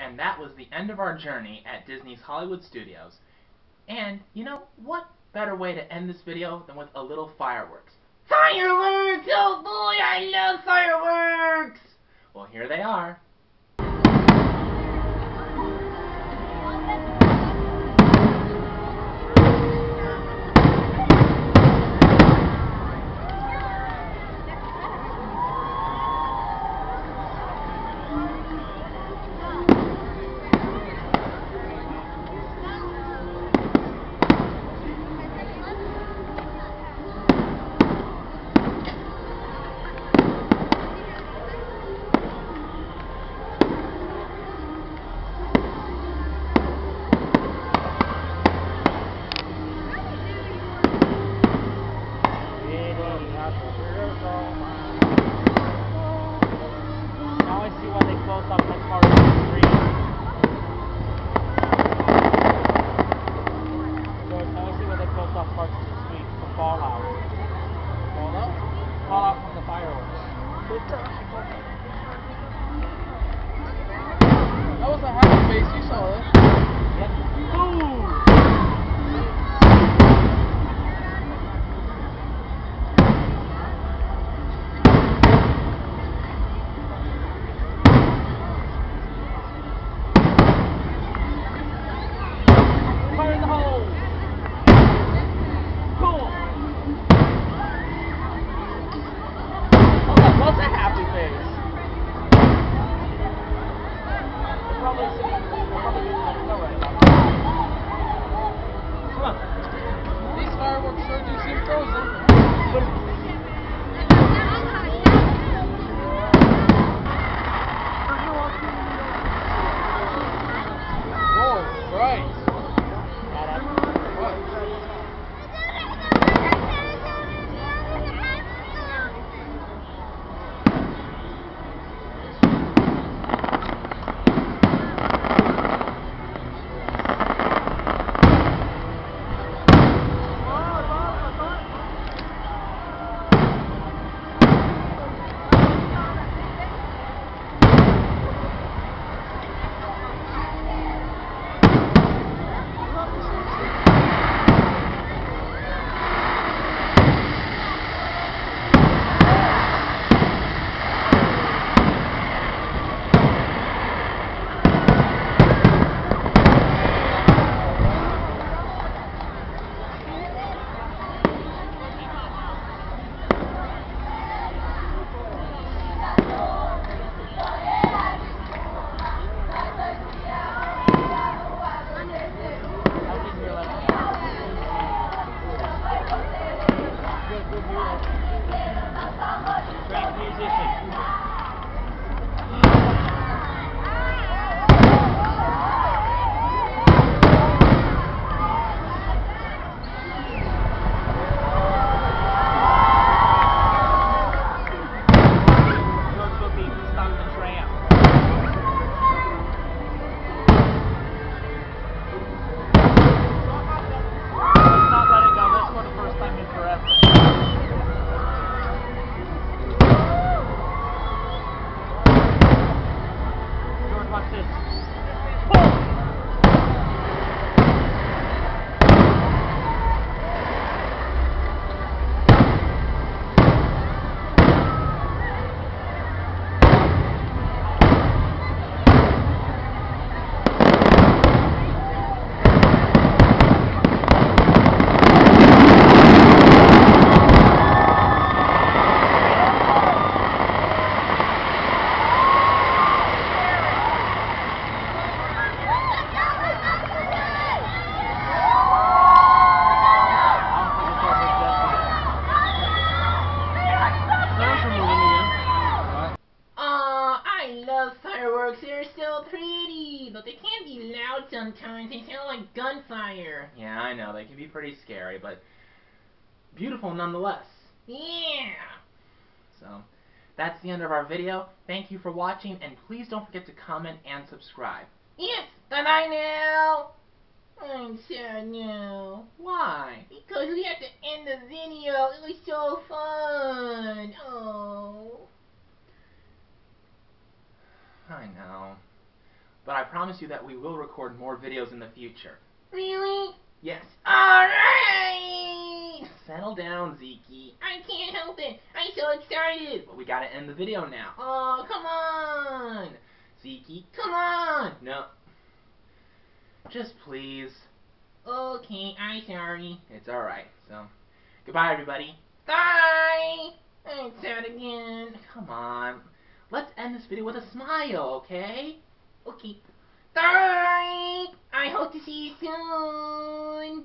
And that was the end of our journey at Disney's Hollywood Studios. And, you know, what better way to end this video than with a little fireworks? Fireworks! Oh boy, I love fireworks! Well, here they are. Now I see why they closed off that part of the street. George, now I see why they closed off parts of the street for fallout. Fallout? Fallout from the fireworks. That was a happy face, you saw it. Yep. Boom! Fire in the hole! Cool! Oh, that was a happy face. They're probably getting let go right now. Come on. These fireworks sure do seem frozen. Oh, right. What? Great musician. George will be stop the tram. Let's not let it go. Let's go the first time in forever. George, watch this. Boom! Fireworks, they're so pretty, but they can be loud sometimes. They sound like gunfire. Yeah, I know, they can be pretty scary, but beautiful nonetheless. Yeah! So, that's the end of our video. Thank you for watching, and please don't forget to comment and subscribe. Yes, bye-bye now! I'm sad now. Why? Because we have to end the video. It was so fun. Oh. I know. but I promise you that we will record more videos in the future. Really? Yes. Alright! Settle down, Zeke. I can't help it. I'm so excited. But we gotta end the video now. Oh, come on. Zeke, Come on. no. Just please. Okay, I'm sorry. It's alright. So, goodbye, everybody. Bye. I'm sad again. Come on. Let's end this video with a smile, okay? Okay. Bye. I hope to see you soon.